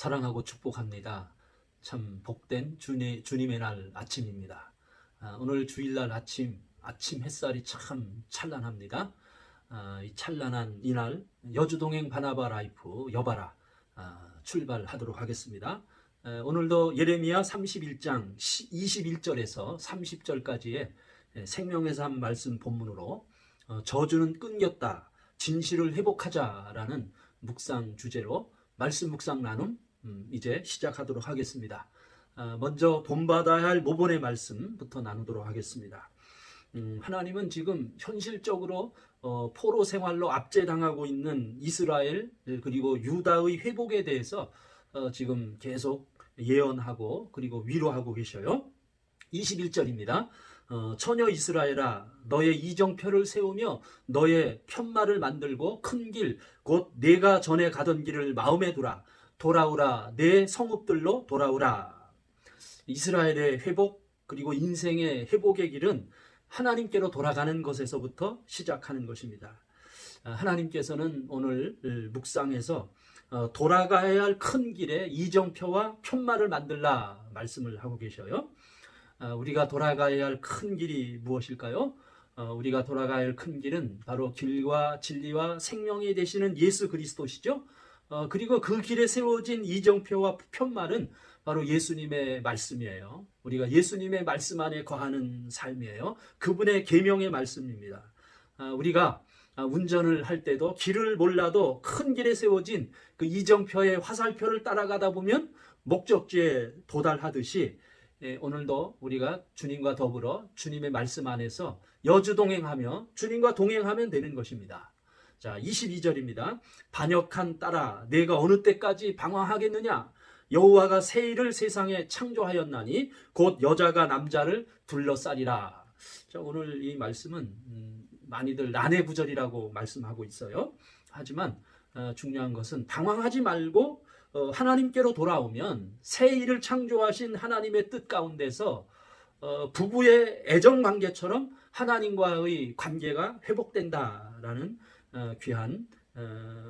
사랑하고 축복합니다. 참 복된 주님의 날 아침입니다. 오늘 주일날 아침 햇살이 참 찬란합니다. 이 찬란한 이날 여주동행 바나바 라이프 여바라 출발하도록 하겠습니다. 오늘도 예레미야 31장 21절에서 30절까지의 생명의 삶 말씀 본문으로 저주는 끊겼다, 진실을 회복하자라는 묵상 주제로 말씀 묵상 나눔 이제 시작하도록 하겠습니다. 먼저 본받아야 할 모본의 말씀부터 나누도록 하겠습니다. 하나님은 지금 현실적으로 포로 생활로 압제당하고 있는 이스라엘 그리고 유다의 회복에 대해서 지금 계속 예언하고 그리고 위로하고 계셔요. 21절입니다. 처녀 이스라엘아, 너의 이정표를 세우며 너의 편말을 만들고 큰 길 곧 내가 전에 가던 길을 마음에 두라. 돌아오라, 내 성읍들로 돌아오라. 이스라엘의 회복 그리고 인생의 회복의 길은 하나님께로 돌아가는 것에서부터 시작하는 것입니다. 하나님께서는 오늘 묵상에서 돌아가야 할 큰 길에 이정표와 편말을 만들라 말씀을 하고 계셔요. 우리가 돌아가야 할 큰 길이 무엇일까요? 우리가 돌아가야 할 큰 길은 바로 길과 진리와 생명이 되시는 예수 그리스도시죠. 그리고 그 길에 세워진 이정표와 편말은 바로 예수님의 말씀이에요. 우리가 예수님의 말씀 안에 거하는 삶이에요. 그분의 계명의 말씀입니다. 우리가 운전을 할 때도 길을 몰라도 큰 길에 세워진 그 이정표의 화살표를 따라가다 보면 목적지에 도달하듯이 오늘도 우리가 주님과 더불어 주님의 말씀 안에서 여주동행하며 주님과 동행하면 되는 것입니다. 자, 22절입니다. 반역한 딸아, 내가 어느 때까지 방황하겠느냐? 여호와가 새 일을 세상에 창조하였나니 곧 여자가 남자를 둘러싸리라. 자, 오늘 이 말씀은 많이들 난해구절이라고 말씀하고 있어요. 하지만 중요한 것은 방황하지 말고 하나님께로 돌아오면 새 일을 창조하신 하나님의 뜻 가운데서 부부의 애정관계처럼 하나님과의 관계가 회복된다라는 귀한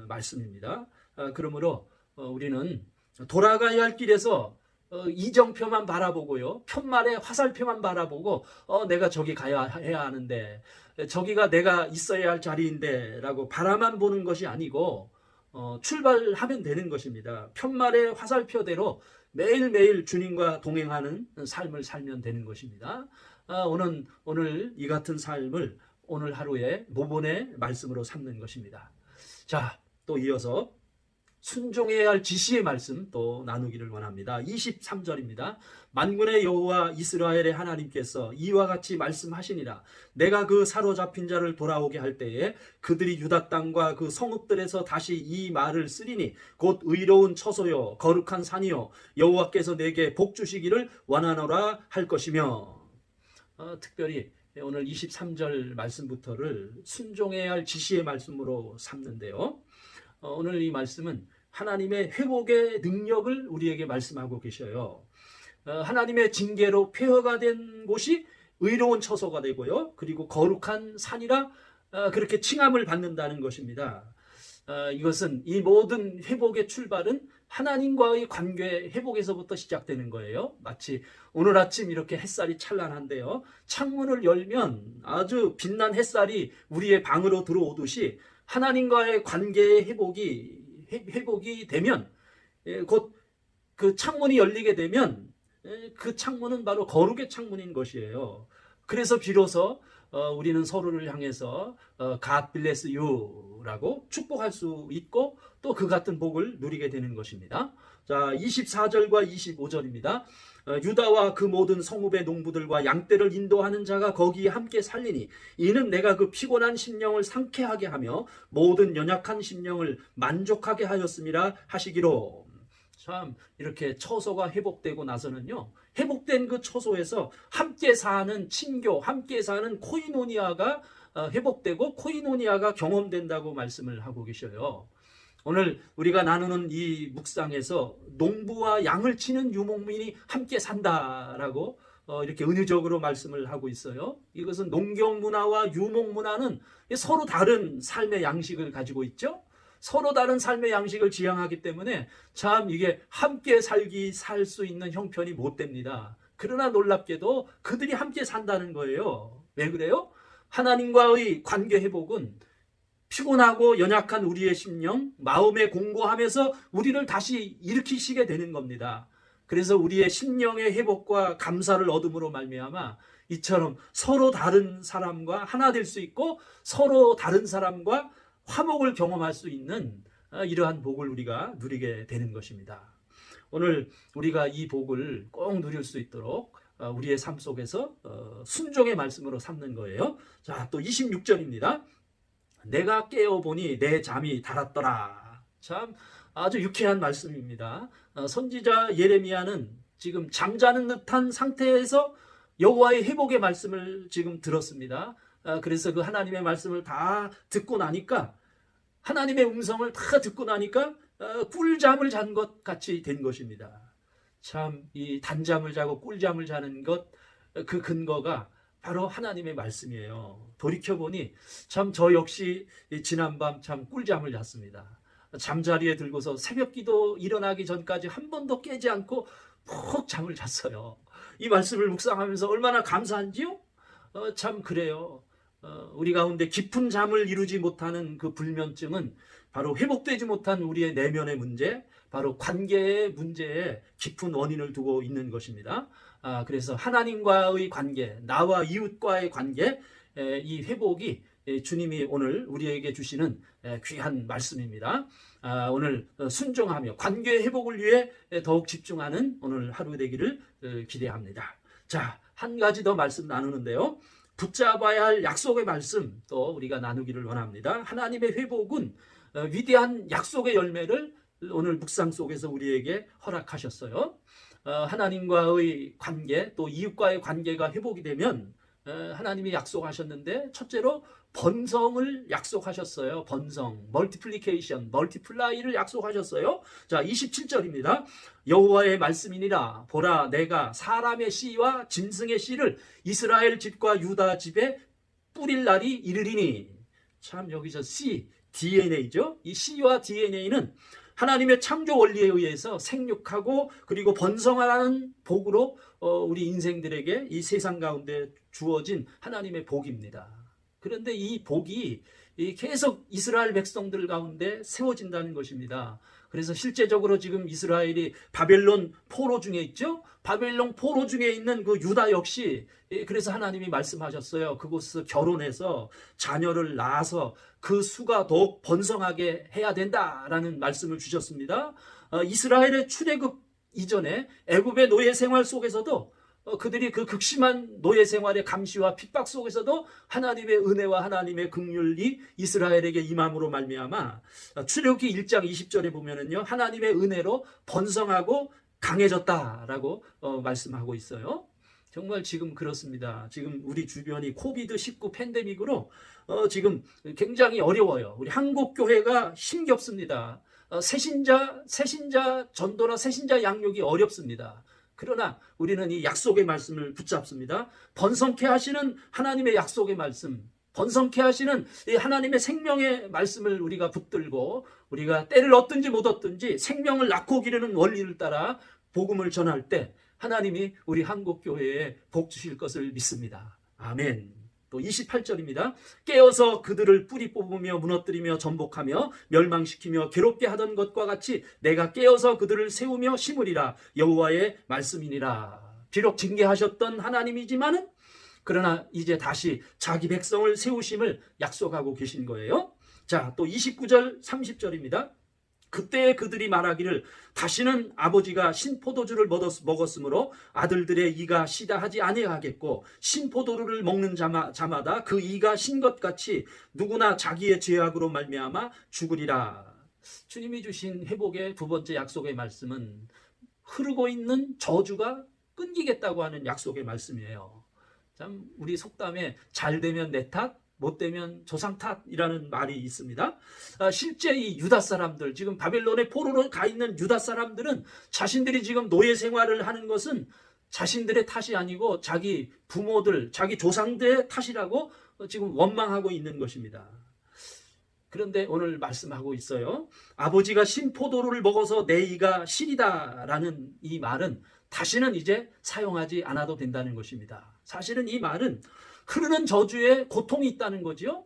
말씀입니다. 그러므로 우리는 돌아가야 할 길에서 이정표만 바라보고요, 편말의 화살표만 바라보고 내가 저기 해야 하는데 저기가 내가 있어야 할 자리인데 라고 바라만 보는 것이 아니고 출발하면 되는 것입니다. 편말의 화살표대로 매일매일 주님과 동행하는 삶을 살면 되는 것입니다. 오늘 이 같은 삶을 오늘 하루의 모본의 말씀으로 삼는 것입니다. 자, 또 이어서 순종해야 할 지시의 말씀 또 나누기를 원합니다. 23절입니다. 만군의 여호와 이스라엘의 하나님께서 이와 같이 말씀하시니라. 내가 그 사로잡힌 자를 돌아오게 할 때에 그들이 유다 땅과 그 성읍들에서 다시 이 말을 쓰리니 곧 의로운 처소요 거룩한 산이요 여호와께서 내게 복 주시기를 원하노라 할 것이며. 특별히 오늘 23절 말씀부터를 순종해야 할 지시의 말씀으로 삼는데요. 오늘 이 말씀은 하나님의 회복의 능력을 우리에게 말씀하고 계셔요. 하나님의 징계로 폐허가 된 곳이 의로운 처소가 되고요, 그리고 거룩한 산이라 그렇게 칭함을 받는다는 것입니다. 이것은 이 모든 회복의 출발은 하나님과의 관계 회복에서부터 시작되는 거예요. 마치 오늘 아침 이렇게 햇살이 찬란한데요, 창문을 열면 아주 빛난 햇살이 우리의 방으로 들어오듯이 하나님과의 관계의 회복이 되면 곧 그 창문이 열리게 되면 그 창문은 바로 거룩의 창문인 것이에요. 그래서 비로소 우리는 서로를 향해서 God bless you라고 축복할 수 있고 또 그 같은 복을 누리게 되는 것입니다. 자, 24절과 25절입니다. 유다와 그 모든 성읍의 농부들과 양떼를 인도하는 자가 거기에 함께 살리니 이는 내가 그 피곤한 심령을 상쾌하게 하며 모든 연약한 심령을 만족하게 하였음이라 하시기로. 참 이렇게 처소가 회복되고 나서는요, 회복된 그 처소에서 함께 사는 친교, 함께 사는 코이노니아가 회복되고 코이노니아가 경험된다고 말씀을 하고 계셔요. 오늘 우리가 나누는 이 묵상에서 농부와 양을 치는 유목민이 함께 산다라고 이렇게 은유적으로 말씀을 하고 있어요. 이것은 농경 문화와 유목 문화는 서로 다른 삶의 양식을 가지고 있죠. 서로 다른 삶의 양식을 지향하기 때문에 참 이게 함께 살 수 있는 형편이 못 됩니다. 그러나 놀랍게도 그들이 함께 산다는 거예요. 왜 그래요? 하나님과의 관계 회복은 피곤하고 연약한 우리의 심령, 마음에 공고하면서 우리를 다시 일으키시게 되는 겁니다. 그래서 우리의 심령의 회복과 감사를 얻음으로 말미암아 이처럼 서로 다른 사람과 하나 될 수 있고 서로 다른 사람과 화목을 경험할 수 있는 이러한 복을 우리가 누리게 되는 것입니다. 오늘 우리가 이 복을 꼭 누릴 수 있도록 우리의 삶 속에서 순종의 말씀으로 삼는 거예요. 자, 또 26절입니다. 내가 깨어보니 내 잠이 달았더라. 참 아주 유쾌한 말씀입니다. 선지자 예레미야는 지금 잠자는 듯한 상태에서 여호와의 회복의 말씀을 지금 들었습니다. 그래서 그 하나님의 말씀을 다 듣고 나니까 하나님의 음성을 다 듣고 나니까 꿀잠을 잔 것 같이 된 것입니다. 참 이 단잠을 자고 꿀잠을 자는 것 그 근거가 바로 하나님의 말씀이에요. 돌이켜보니 참 저 역시 지난밤 참 꿀잠을 잤습니다. 잠자리에 들고서 새벽기도 일어나기 전까지 한 번도 깨지 않고 푹 잠을 잤어요. 이 말씀을 묵상하면서 얼마나 감사한지요? 참 그래요. 우리 가운데 깊은 잠을 이루지 못하는 그 불면증은 바로 회복되지 못한 우리의 내면의 문제, 바로 관계의 문제에 깊은 원인을 두고 있는 것입니다. 그래서 하나님과의 관계, 나와 이웃과의 관계, 이 회복이 주님이 오늘 우리에게 주시는 귀한 말씀입니다. 오늘 순종하며 관계 회복을 위해 더욱 집중하는 오늘 하루 되기를 기대합니다. 자, 한 가지 더 말씀 나누는데요. 붙잡아야 할 약속의 말씀 또 우리가 나누기를 원합니다. 하나님의 회복은 위대한 약속의 열매를 오늘 묵상 속에서 우리에게 허락하셨어요. 하나님과의 관계 또 이웃과의 관계가 회복이 되면 하나님이 약속하셨는데 첫째로 번성을 약속하셨어요. 번성, 멀티플리케이션, 멀티플라이를 약속하셨어요. 자, 27절입니다. 여호와의 말씀이니라 보라 내가 사람의 씨와 짐승의 씨를 이스라엘 집과 유다 집에 뿌릴 날이 이르리니. 참 여기서 씨, DNA죠. 이 씨와 DNA는 하나님의 창조 원리에 의해서 생육하고 그리고 번성하는 복으로 우리 인생들에게 이 세상 가운데 주어진 하나님의 복입니다. 그런데 이 복이 계속 이스라엘 백성들 가운데 세워진다는 것입니다. 그래서 실제적으로 지금 이스라엘이 바벨론 포로 중에 있죠. 바벨론 포로 중에 있는 그 유다 역시 그래서 하나님이 말씀하셨어요. 그곳에서 결혼해서 자녀를 낳아서 그 수가 더욱 번성하게 해야 된다라는 말씀을 주셨습니다. 이스라엘의 출애굽 이전에 애굽의 노예 생활 속에서도 그들이 그 극심한 노예 생활의 감시와 핍박 속에서도 하나님의 은혜와 하나님의 긍휼이 이스라엘에게 임함으로 말미암아 출애굽기 1장 20절에 보면은요 하나님의 은혜로 번성하고 강해졌다라고 말씀하고 있어요. 정말 지금 그렇습니다. 지금 우리 주변이 코비드-19 팬데믹으로 지금 굉장히 어려워요. 우리 한국 교회가 힘겹습니다. 새신자 전도나 새신자 양육이 어렵습니다. 그러나 우리는 이 약속의 말씀을 붙잡습니다. 번성케 하시는 하나님의 약속의 말씀, 번성케 하시는 이 하나님의 생명의 말씀을 우리가 붙들고 우리가 때를 얻든지 못 얻든지 생명을 낳고 기르는 원리를 따라 복음을 전할 때 하나님이 우리 한국교회에 복 주실 것을 믿습니다. 아멘. 또 28절입니다. 깨어서 그들을 뿌리 뽑으며 무너뜨리며 전복하며 멸망시키며 괴롭게 하던 것과 같이 내가 깨어서 그들을 세우며 심으리라. 여호와의 말씀이니라. 비록 징계하셨던 하나님이지만은 그러나 이제 다시 자기 백성을 세우심을 약속하고 계신 거예요. 자, 또 29절 30절입니다. 그때 그들이 말하기를 다시는 아버지가 신포도주를 먹었으므로 아들들의 이가 시다 하지 아니하겠고 신포도주를 먹는 자마다 그 이가 신 것 같이 누구나 자기의 죄악으로 말미암아 죽으리라. 주님이 주신 회복의 두 번째 약속의 말씀은 흐르고 있는 저주가 끊기겠다고 하는 약속의 말씀이에요. 참 우리 속담에 잘 되면 내 탓, 못 되면 조상 탓이라는 말이 있습니다. 실제 이 유다 사람들, 지금 바벨론의 포로로 가 있는 유다 사람들은 자신들이 지금 노예 생활을 하는 것은 자신들의 탓이 아니고 자기 부모들, 자기 조상들의 탓이라고 지금 원망하고 있는 것입니다. 그런데 오늘 말씀하고 있어요. 아버지가 신 포도를 먹어서 내 이가 시리다라는 이 말은 다시는 이제 사용하지 않아도 된다는 것입니다. 사실은 이 말은 흐르는 저주에 고통이 있다는 거지요.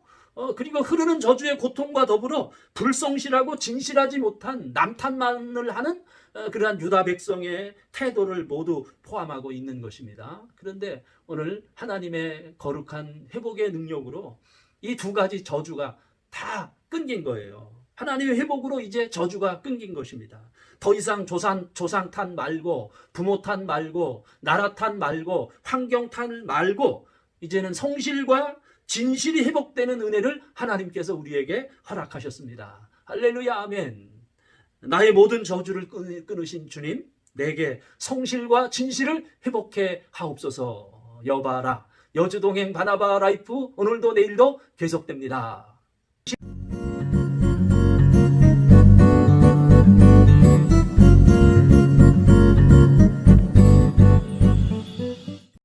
그리고 흐르는 저주의 고통과 더불어 불성실하고 진실하지 못한 남탓만을 하는 그러한 유다 백성의 태도를 모두 포함하고 있는 것입니다. 그런데 오늘 하나님의 거룩한 회복의 능력으로 이 두 가지 저주가 다 끊긴 거예요. 하나님의 회복으로 이제 저주가 끊긴 것입니다. 더 이상 조상 탓 말고 부모 탓 말고 나라 탓 말고 환경 탓 말고 이제는 성실과 진실이 회복되는 은혜를 하나님께서 우리에게 허락하셨습니다. 할렐루야 아멘. 나의 모든 저주를 끊으신 주님, 내게 성실과 진실을 회복해 하옵소서. 여바라 여주동행 바나바 라이프 오늘도 내일도 계속됩니다.